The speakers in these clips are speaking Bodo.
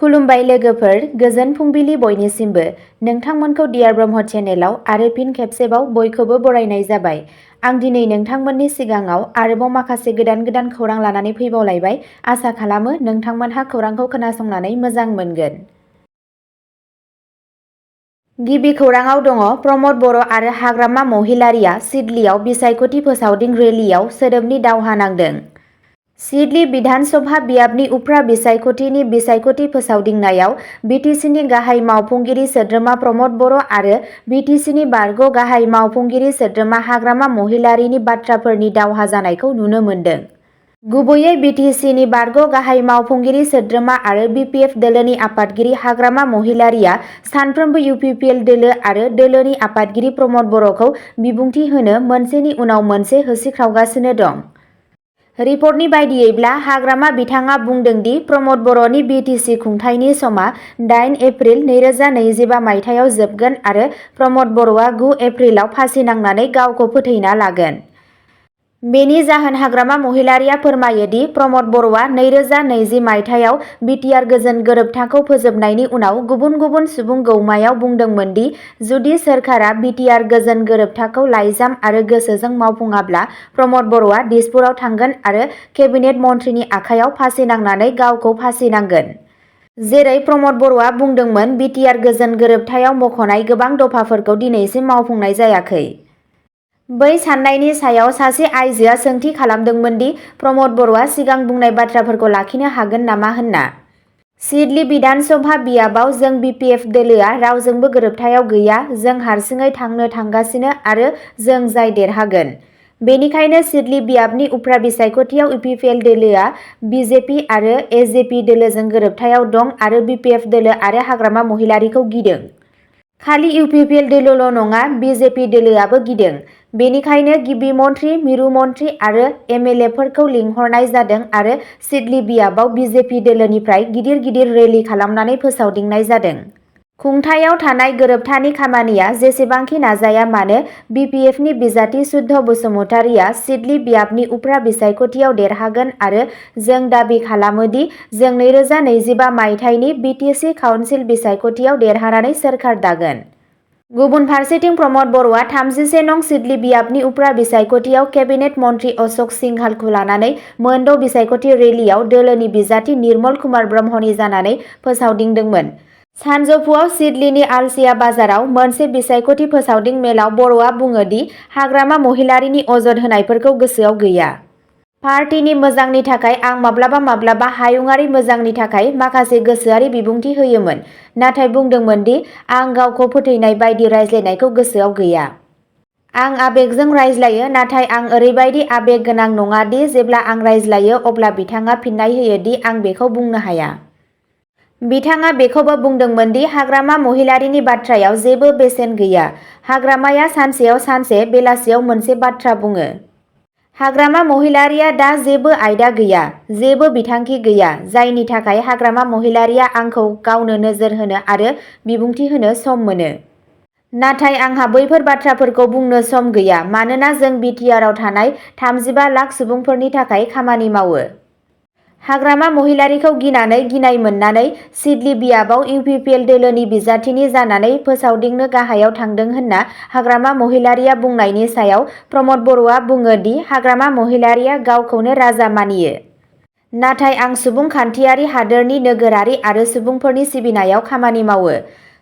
खुलुमबाय लोगोफोर, गोजोन फुंबिलि बयनिसिमबो। नोंथांमोनखौ डियार ब्रह्म चेनेलाव आरो फिन खेबसेबाव बयखौबो बरायनाय जाबाय। आं दिनै नोंथांमोननि सिगाङाव आरोबाव माखासे गोदान खौरां लानानै फैबावलायबाय। आसा खालामो नोंथांमोनहा खौरांखौ खोनासंनानै मोजां मोनगोन। गिबि खौराङाव दङ प्रमद बर' आरो हाग्रामा महिलारीया सिडलीआव बिसायख'थि फोसावदिं रेलीआव सोदोबनि दावहा नांदों। सिडली बिधान सभा बियाबनि उफ्रा बिसायख'थिनि बिसायख'थि फोसावदिंनायाव बिटिसिनि गाहाय मावफुंगिरि सोद्रोमा प्रमद बर' आरो बिटिसिनि बारग' गाहाय मावफुंगिरि सोद्रोमा हाग्रामा महिलारीनि बाथ्राफोरनि दावहा जानायखौ नुनो मोन्दों। गुबैयै बिटिसिनि बारग' गाहाय मावफुंगिरि सोद्रोमा आरो बिपिएफ दोलोनि आफादगिरि हाग्रामा महिलारीया सानफ्रोमबो UPPL दोलो आरो दोलोनि आफादगिरि प्रमद बर'खौ बिबुंथि होनो मोनसेनि उनाव मोनसे होसिख्रावगासिनो दं। रिपर्टनि बायदियैब्ला हाग्रामा बिथाङा बुंदों दि प्रमद बर'नि बिटिसि खुंथायनि समा 8 एप्रिल 2025 मायथाइयाव जोबगोन आरो प्रमद बर'आ 9 एप्रिलाव फासि नांनानै गावखौ फोथैना लागोन। बेनि जाहोन हाग्रामा महिलारीया फोरमायो दि प्रमद बर'आ 2020 मायथाइयाव बिटिआर गोजोन गोरोबथाखौ फोजोबनायनि उनाव गुबुन सुबुं गौमायाव बुंदोंमोन दि जुदि सोरखारा बिटिआर गोजोन गोरोबथाखौ लाइजाम आरो गोसोजों मावफुङाब्ला प्रमद बर'आ दिसपुराव थांगोन आरो केबिनेट मन्थ्रिनि आखायाव फासि नांनानै गावखौ फासि नांगोन। जेरै प्रमद बर'आ बुंदोंमोन बिटिआर गोजोन गोरोबथायाव मख'नाय गोबां दफाफोरखौ दिनैसिम मावफुंनाय जायाखै। बै साननायनि सायाव सासे आइजोआ सोंथि खालामदोंमोन दि प्रमद बर'आ सिगां बुंनाय बाथ्राफोरखौ लाखिनो हागोन नामा होनना। सिडली बिधान सभा बियाबाव जों बिपिएफ दोलोआ रावजोंबो गोरोबथायाव गैया, जों हारसिङै थांनो थांगासिनो आरो जों जाय देरहागोन। बेनिखायनो सिडली बियाबनि उफ्रा बिसायख'थियाव UPPL दोलोआ बिजेपि आरो एजेपि दोलोजों गोरोबथायाव दं आरो बिपिएफ दोलो आरो हाग्रामा महिलारीखौ गिदों। खालि UPPL दोलोल' नङा, बिजेपि दोलोआबो गिदों। बेनिखायनो गिबि मन्थ्रि, मिरु मन्थ्रि आरो MLAफोरखौ लिंहरनाय जादों आरो सिडली बियाबाव बिजेपि दोलोनिफ्राय गिदिर रेली खालामनानै फोसावदिंनाय जादों। खुंथायाव थानाय गोरोबथानि खामानिया जेसेबांखि नाजाया मानो, बिपिएफनि बिजाथि सुध्द बसुमतारीया सिडली बियाबनि उफ्रा बिसायख'थियाव देरहागोन आरो जों दाबि खालामो दि जों 2025 मायथाइनि बिटिसि काउन्सिल बिसायख'थियाव देरहानानै सोरखार दागोन। गुबुन फारसेथिं प्रमद बर'आ 31 नं सिडली बियाबनि उफ्रा बिसायख'थियाव केबिनेट मन्थ्रि अशोक सिंहालखौ लानानै मोनद' बिसायख'थि रेलीआव दोलोनि बिजाथि निर्मल कुमार ब्रह्मनि जानानै फोसावदिंदोंमोन। सानजौफुआव सिडलीनि आलसिया बाजाराव मोनसे बिसायख'थि फोसावदिं मेलाव बर'आ बुङो दि हाग्रामा महिलारीनि अजद होनायफोरखौ गोसोआव गैया। पार्टीनि मोजांनि थाखाय आं माब्लाबा हायुंआरि मोजांनि थाखाय माखासे गोसोआरि बिबुंथि होयोमोन, नाथाय बुंदोंमोन दि आं गावखौ फोथैनाय बायदि रायज्लायनायखौ गोसोआव गैया। आं आबेगजों रायज्लायो, नाथाय आं ओरैबायदि आबेग गोनां नङा दि जेब्ला आं रायज्लायो अब्ला बिथाङा फिननाय होयो दि आं बेखौ बुंनो हाया। बिथाङा बेखौबो बुंदोंमोन दि हाग्रामा महिलारीनि बाथ्रायाव जेबो बेसेन गैया। हाग्रामाया सानसेयाव सानसे, बेलासियाव मोनसे बाथ्रा बुङो। हाग्रामा महिलारीया दा जेबो आयदा गैया, जेबो बिथांखि गैया, जायनि थाखाय हाग्रामा महिलारीया आंखौ गावनो नोजोर होनो आरो बिबुंथि होनो सम मोनो। नाथाय आंहा बैफोर बाथ्राफोरखौ बुंनो सम गैया मानोना जों बिटिआरआव थानाय 35 लाख सुबुंफोरनि थाखाय खामानि मावो। हाग्रामा महिलारीखौ गिनाय मोननानै सिडली बियाबाव UPPL दोलोनि बिजाथिनि जानानै फोसावदिंनो गाहायाव थांदों होनना हाग्रामा महिलारीया बुंनायनि सायाव प्रमद बर'आ बुङो दि हाग्रामा महिलारीया गावखौनो राजा मानियो। नाथाय आं सुबुंखान्थियारि हादोरनि नोगोरारि आरो सुबुंफोरनि सिबिनायाव खामानि मावो।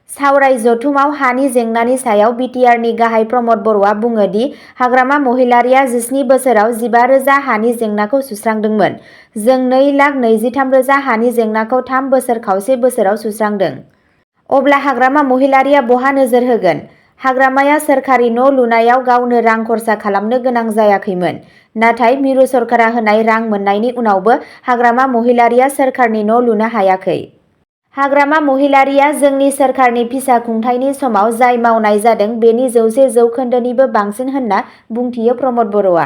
सावराय जथुमाव हानि जेंनानि सायाव बिटिआरनि गाहाय प्रमद बर'आ बुङो दि हाग्रामा महिलारीया 17 बोसोराव 15,000 हानि जेंनाखौ सुस्रांदोंमोन। जों 2,23,000 हानि जेंनाखौ 3 बोसोर खावसे बोसोराव सुस्रांदों। अब्ला हाग्रामा महिलारीया बहा नोजोर होगोन? हाग्रामाया सोरखारि न' लुनायाव गावनो रां खरसा खालामनो गोनां जायाखैमोन। नाथाय मिरु सरकारा होनाय रां मोननायनि उनावबो हाग्रामा महिलारीया सोरखारनि न' लुनो हायाखै। हाग्रामा महिलारीया जोंनि सोरखारनि फिसा खुंथायनि समाव जाय मावनाय जादों बेनि 100% बांसिन होनना बुंथियो प्रमद बर'आ।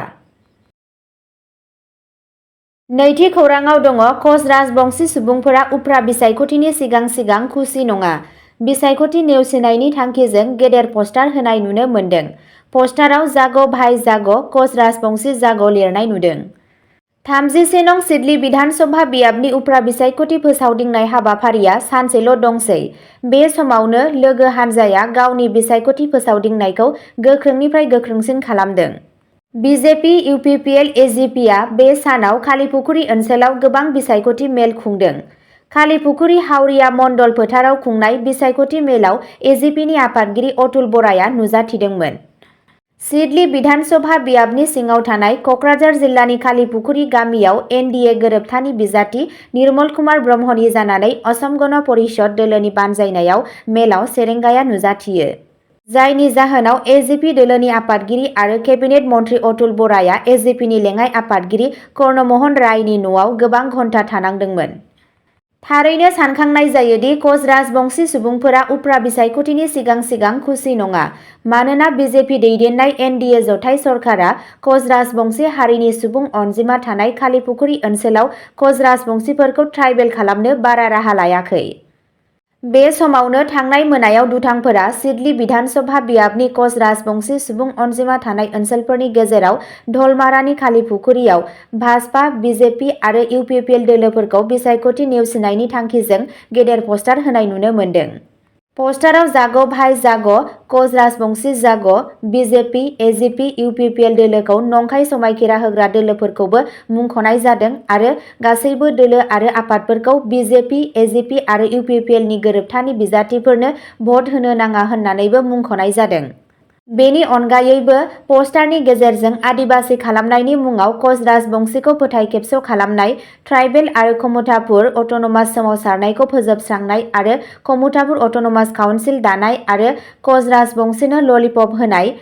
नैथि खौराङाव दङ कच राजबंशी सुबुंफोरा उफ्रा बिसायख'थिनि सिगां खुसि नङा। बिसायख'थि नेवसिनायनि थांखिजों गेदेर पस्टार होनाय नुनो मोन्दों। पस्टाराव जाग' भाई जाग', कच राजबंशी जाग' लिरनाय नुदों। 31 नं सिडली बिधान सभा बियाबनि उफ्रा बिसायख'थि फोसावदिंनाय हाबाफारिया सानसेल' दंसै। बे समावनो लोगो हान्जाया गावनि बिसायख'थि फोसावदिंनायखौ गोख्रोंनिफ्राय गोख्रोंसिन खालामदों। बिजेपि UPPL AGPआ बे सानाव कालीपुखुरी ओनसोलाव गोबां बिसायख'थि मेल खुंदों। कालीपुखुरी हावरिया मण्डल फोथाराव खुंनाय बिसायख'थि मेलाव AGPनि आफादगिरि अतुल बराया नुजाथिदोंमोन। सिडली बिधान सभा बियाबनि सिङाव थानाय क'क्राझार जिल्लानि कालीपुखुरी गामियाव NDA गोरोबथानि बिजाथि निर्मल कुमार ब्रह्मनि जानानै असम गण परिषद दोलोनि बानजायनायाव मेलाव सेरेंगाया नुजाथियो। जायनि जाहोनाव AGP दोलोनि आफादगिरि आरो केबिनेट मन्थ्रि अतुल बराया AGPनि लेङाइ आफादगिरि कर्णमोहन रायनि न'आव गोबां घन्टा थानांदोंमोन। थारैनो सानखांनाय जायोदि कच राजबंशी सुबुंफोरा उफ्रा बिसायख'थिनि सिगां सिगां खुसि नङा। मानोना BJP दैदेननाय NDA जथाय सरकारा कच राजबंशी हारिनि सुबुं अनजिमा थानाय कालीपुखुरी ओनसोलाव कच राजबंशीफोरखौ ट्राइबेल खालामनो बारा राहा लायाखै। बे समावनो थांनाय मोनायाव दुथांफोरा सिडली बिधान सभा बियाबनि कच राजबंशी सुबुं अनजिमा थानाय ओनसोलफोरनि गेजेराव धलमारानि कालीपुखुरीयाव भाजपा, BJP आरो UPPL दोलोफोरखौ बिसायख'थि नेवसिनायनि थांखिजों गेदेर पस्टार होनाय नुनो मोन्दों। पस्टाराव जागो भाई जागो, कच राजबंशी जागो, BJP, AGP, UPPL दोलोखौ नंखाय समायखिरा होग्रा दोलोफोरखौबो मुंख'नाय जादों आरो गासैबो दोलो आरो आफादफोरखौ BJP, AGP आरो UPPL नि गोरोबथानि बिजाथिफोरनो भट होनो नाङा होननानैबो मुंख'नाय जादों। बेनि अनगायैबो पस्टारनि गेजेरजों आदिबासी खालामनायनि मुङाव कच राजबंशीखौ फोथायखेबस' खालामनाय, ट्राइबेल आरो कमुतापुर अट'नमास सोमावसारनायखौ फोजोबस्रांनाय आरो कमुतापुर अट'नमास काउन्सिल दानाय आरो कच राजबंशीनो ललिपप होनाय,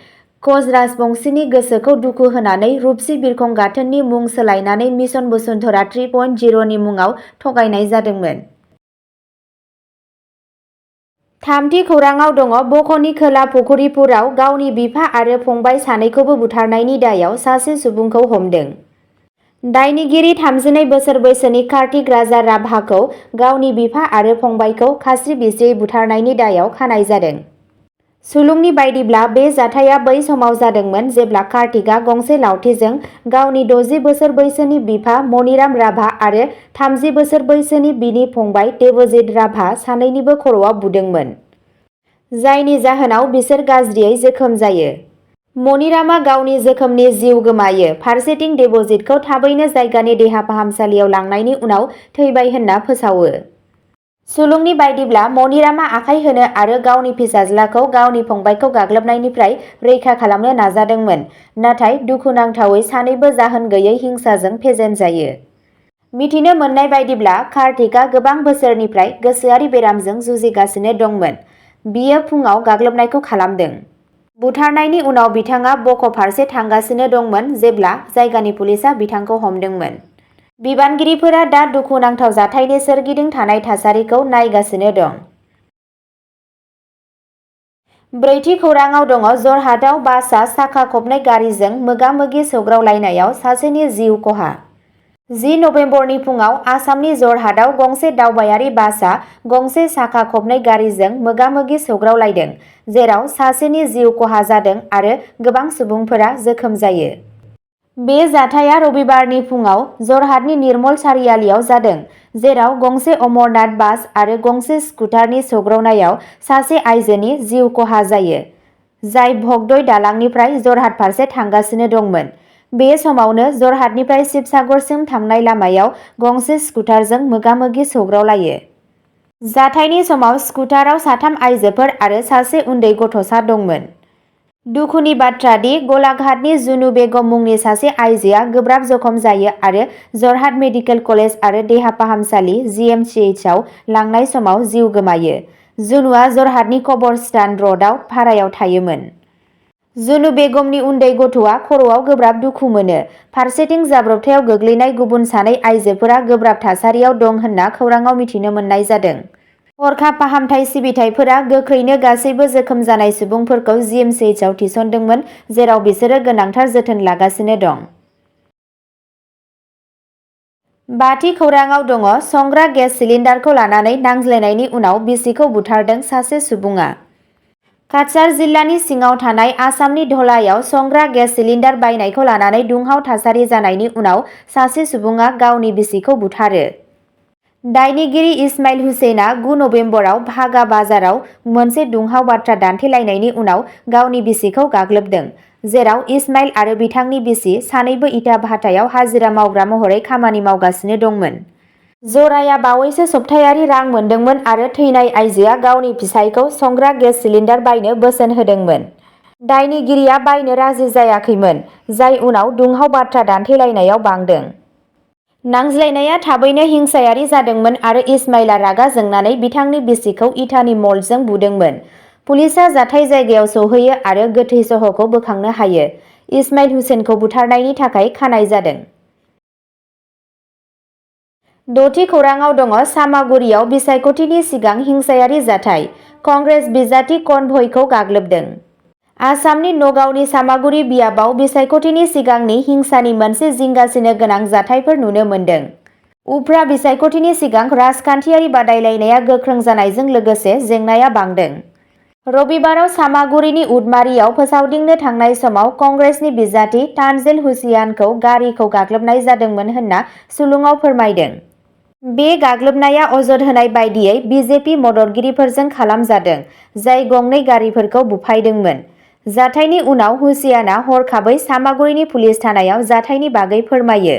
कच राजबंशीनि गोसोखौ दुखु होनानै रुपसि बिरखं गाथोननि मुं सोलायनानै मिशन बसुन्धरा 3.0 नि मुङाव थगायनाय जादोंमोन। थामथि खौराङाव दङ बक'नि खोला पुखुरिपुराव गावनि बिफा आरो फंबाय सानैखौबो बुथारनायनि दायाव सासे सुबुंखौ हमदों। दायनिगिरि 32 बोसोर बैसोनि कार्तिक राजा राभाखौ गावनि बिफा आरो फंबायखौ खास्रि बिस्रियै बुथारनायनि दायाव खानाय जादों। सुलुंनि बायदिब्ला बे जाथाया बै समाव जादोंमोन जेब्ला कार्तिकआ गंसे लावथिजों गावनि 60 बोसोर बैसोनि बिफा मनिराम राभा आरो 30 बोसोर बैसोनि बिनि फंबाय देबजित राभा सानैनिबो खर'आव बुदोंमोन। जायनि जाहोनाव बिसोर गाज्रियै जोखोम जायो। मनिरामआ गावनि जोखोमनि जिउ गोमायो। फारसेथिं देबजितखौ थाबैनो जायगानि देहा फाहामसालियाव लांनायनि उनाव थैबाय होनना फोसावो। सुलुंनि बायदिब्ला मनिरामआ आखाय होनो आरो गावनि फिसाज्लाखौ गावनि फंबायखौ गाग्लोबनायनिफ्राय रैखा खालामनो नाजादोंमोन। नाथाय दुखुनांथावै सानैबो जाहोन गैयै हिंसाजों फेजेनजायो। मिथिनो मोननाय बायदिब्ला कार्तिकआ गोबां बोसोरनिफ्राय गोसोआरि बेरामजों जुजिगासिनो दंमोन। बियो फुङाव गाग्लोबनायखौ खालामदों। बुथारनायनि उनाव बिथाङा बक' फारसे थांगासिनो दंमोन जेब्ला जायगानि पुलिसआ बिथांखौ हमदोंमोन। बिबानगिरिफोरा दा दुखुनांथाव जाथायनि सोरगिदिं थानाय थासारिखौ नायगासिनो दं। ब्रैथि खौराङाव दङ जरहाटआव बासआ साखा खबनै गारिजों मोगा-मोगि सौग्रावलायनायाव सासेनि जिउ खहा। 10 नबेम्बरनि फुङाव आसामनि जरहाटआव गंसे दावबायारि बासआ गंसे साखा खबनै गारिजों मोगा-मोगि सौग्रावलायदों, जेराव सासेनि जिउ खहा जादों आरो गोबां सुबुंफोरा जोखोम जायो। बे जाथाया रबिबारनि फुङाव जरहाटनि निर्मल सारियालियाव जादों, जेराव गंसे अमरनाथ बास आरो गंसे स्कुटारनि सौग्रावनायाव सासे आइजोनि जिउ खहा जायो, जाय भगदय दालांनिफ्राय जरहाट फारसे थांगासिनो दंमोन। बे समावनो जरहाटनिफ्राय शिबसागरसिम थांनाय लामायाव गंसे स्कुटारजों मोगा-मोगि सौग्रावलायो। जाथायनि समाव स्कुटाराव 3 आइजोफोर आरो सासे उन्दै गथ'सा दंमोन। दुखुनि बाथ्रा दि गलाघाटनि जुनु बेगम मुंनि सासे आइजोआ गोब्राब जखम जायो आरो जरहाट मेडिकेल कलेज आरो देहा फाहामसालि GMCHआव लांनाय समाव जिउ गोमायो। जुनुआ जरहाटनि कबरस्तान र'डआव भारायाव थायोमोन। जुनु बेगमनि उन्दै गथ'आ खर'आव गोब्राब दुखु मोनो। फारसेथिं जाब्रबथायाव गोग्लैनाय गुबुन 2 आइजोफोरा गोब्राब थासारियाव दं होनना खौराङाव मिथिनो मोननाय जादों। हरखाब फाहामथाय सिबिथाइफोरा गोख्रैनो गासैबो जोखोम जानाय सुबुंफोरखौ GMCHआव थिसनदोंमोन, जेराव बिसोरो गोनांथार जोथोन लागासिनो दं। बाथि खौराङाव दङ संग्रा गेस सिलिन्डारखौ लानानै नांज्लायनायनि उनाव बिसिखौ बुथारदों सासे सुबुङा। काछार जिल्लानि सिङाव थानाय आसामनि धलायाव संग्रा गेस सिलिन्डार बायनायखौ लानानै दुंहाव थासारि जानायनि उनाव सासे सुबुङा गावनि बिसिखौ बुथारो। दायनिगिरि इस्माइल हुसैना 9 नबेम्बराव भागा बाजाराव मोनसे दुंहाव बाथ्रा दान्थेलायनायनि उनाव गावनि बिसिखौ गाग्लोबदों, जेराव इस्माइल आरो बिथांनि बिसि सानैबो इटा भाटायाव हाजिरा मावग्रा महरै खामानि मावगासिनो दंमोन। जराया बावैसो सप्तायारि रां मोनदोंमोन आरो थैनाय आइजोआ गावनि फिसायखौ संग्रा गेस सिलिन्डार बायनो बोसोन होदोंमोन। दायनिगिरिया बायनो राजि जायाखैमोन, जाय उनाव दुंहाव बाथ्रा दान्थेलायनायाव बांदों। नांज्लायनाया थाबैनो हिंसायारि जादोंमोन आरो इस्माइलआ रागा जोंनानै बिथांनि बिसिखौ इटानि मल्डजों बुदोंमोन। पुलिसआ जाथाय जायगायाव सौहैयो आरो गोथै सह'खौ बोखांनो हायो। इस्माइल हुसैनखौ बुथारनायनि थाखाय खानाय जादों। 6थि खौराङाव दङ सामागुरियाव बिसायख'थिनि सिगां हिंसायारि जाथाय, कंग्रेस बिजाथि कनभयखौ गाग्लोबदों। आसामनि नगावनि सामागुरि बियाबाव बिसायख'थिनि सिगांनि हिंसानि मोनसे जिंगासिनो गोनां जाथायफोर नुनो मोन्दों। उफ्रा बिसायख'थिनि सिगां राजखान्थियारि बादायलायनाया गोख्रों जानायजों लोगोसे जेंनाया बांदों। रबिबाराव सामागुरिनि उदमारियाव फोसावदिंनो थांनाय समाव कंग्रेसनि बिजाथि तानजिल हुसैनखौ गारिखौ गाग्लोबनाय जादोंमोन होनना सुलुङाव फोरमायदों। बे गाग्लोबनाया अजद होनाय बायदियै बिजेपि मददगिरिफोरजों खालामजादों, जाय गंनै गारिफोरखौ बुफायदोंमोन। जाथायनि उनाव हुसैनआ हरखाबै सामागुरिनि पुलिस थानायाव जाथायनि बागै फोरमायो।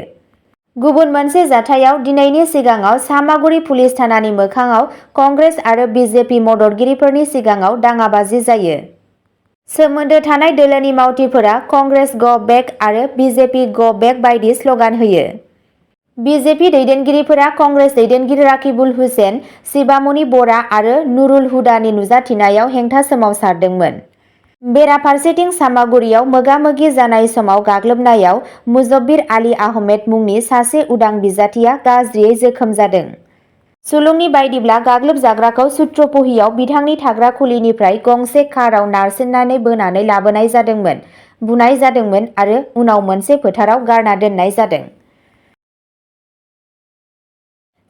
गुबुन मोनसे जाथायाव दिनैनि सिगाङाव सामागुरि पुलिस थानानि मोखाङाव कंग्रेस आरो बिजेपि मददगिरिफोरनि सिगाङाव दाङाबाजि जायो। सोमोन्दो थानाय दोलोनि मावथिफोरा कंग्रेस गो बेक आरो बिजेपि गो बेक बायदि स्लगान होयो। बिजेपि दैदेनगिरिफोरा कंग्रेस दैदेनगिरि राकिबुल हुसैन, शिबामणि बरा आरो नुरुल हुदानि नुजाथिनायाव हेंथा सोमावसारदोंमोन। बेराफारसेथिं सामागुरियाव मोगा-मोगि जानाय समाव गाग्लोबनायाव मुजब्बिर आली आहमेद मुंनि सासे उदां बिजाथिया गाज्रियै जोखोम जादों। सुलुंनि बायदिब्ला गाग्लोबजाग्राखौ सुत्रपहियाव बिथांनि थाग्रा खुलिनिफ्राय गंसे काराव नारसिननानै बोनानै लाबोनाय जादोंमोन, बुनाय जादोंमोन आरो उनाव मोनसे फोथाराव गारना दोननाय जादों।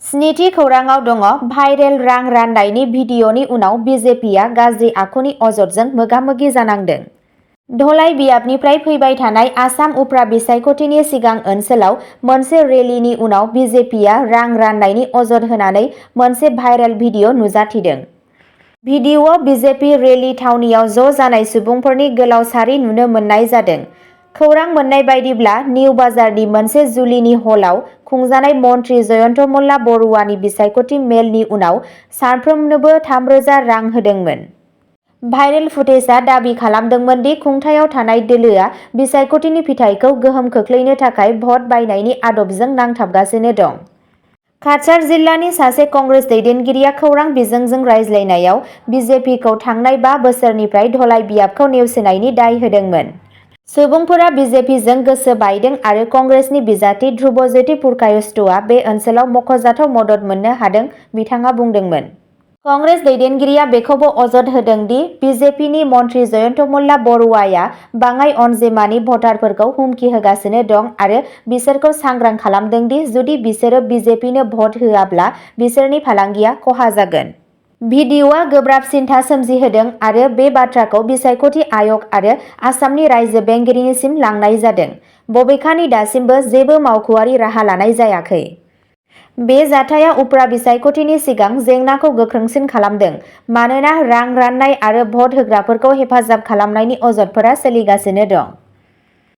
7थि खौराङाव दङ भाइरेल रां राननायनि भिडिअ'नि उनाव बिजेपिआ गाज्रि आखुनि अजदजों मोगा-मोगि जानांदों। धलाइ बियाबनिफ्राय फैबाय थानाय आसाम उफ्रा बिसायख'थिनि सिगां ओनसोलाव मोनसे रेलीनि उनाव बिजेपिआ रां राननायनि अजद होनानै मोनसे भाइरेल भिडिअ' नुजाथिदों। भिडिअ'आव बिजेपि रेली थावनियाव ज' जानाय सुबुंफोरनि गोलाव सारि नुनो मोननाय जादों। खौरां मोन्नाय बायदिब्ला निउ बाजारनि मोनसे जुलिनि हलाव खुंजानाय मन्त्रि जयन्त मल्ला बरुवानि बिसायख'थि मेलनि उनाव साफ्रोमनोबो 3,000 रां होदोंमोन। भाइरेल फुटेजआ दाबि खालामदोंमोन दि खुंथायाव थानाय दोलोआ बिसायख'थिनि फिथायखौ गोहोम खोख्लैनो थाखाय भट बायनायनि आदबजों नांथाबगासिनो दं। काछार जिल्लानि सासे कंग्रेस दैदेनगिरिया खौरां बिजोंजों रायज्लायनायाव बिजेपिखौ थांनाय 5 बोसोरनिफ्राय धलाइ बियाबखौ नेवसिनायनि दाय होदोंमोन। सुबुंफोरा बिजेपिजों गोसो बायदों आरो कंग्रेसनि बिजाथि ध्रुबज्यति पुरकायस्थआ बे ओनसोलाव मख'जाथाव मदद मोननो हादों, बिथाङा बुंदोंमोन। कंग्रेस दैदेनगिरिया बेखौबो अजद होदों दि बिजेपिनि मन्त्रि जयन्त मल्ला बरुवाया बाङाइ अनजिमानि भटारफोरखौ हुमखि होगासिनो दं आरो बिसोरखौ सांग्रां खालामदों दि जुदि बिसोरो बिजेपिनो भट होआब्ला बिसोरनि फालांगिया खहा जागोन। भिडिअ'आ गोब्राब सिन्था सोमजिहोदों आरो बे बाथ्राखौ बिसायख'थि आय'ग आरो आसामनि रायजो बेंगिरिनिसिम लांनाय जादों। बबेखानि दासिमबो जेबो मावख'आरि राहा लानाय जायाखै। बे जाथाया उफ्रा बिसायख'थिनि सिगां जेंनाखौ गोख्रोंसिन खालामदों, मानोना रां राननाय आरो भट होग्राफोरखौ हेफाजाब खालामनायनि अजदफोरा सोलिगासिनो दं।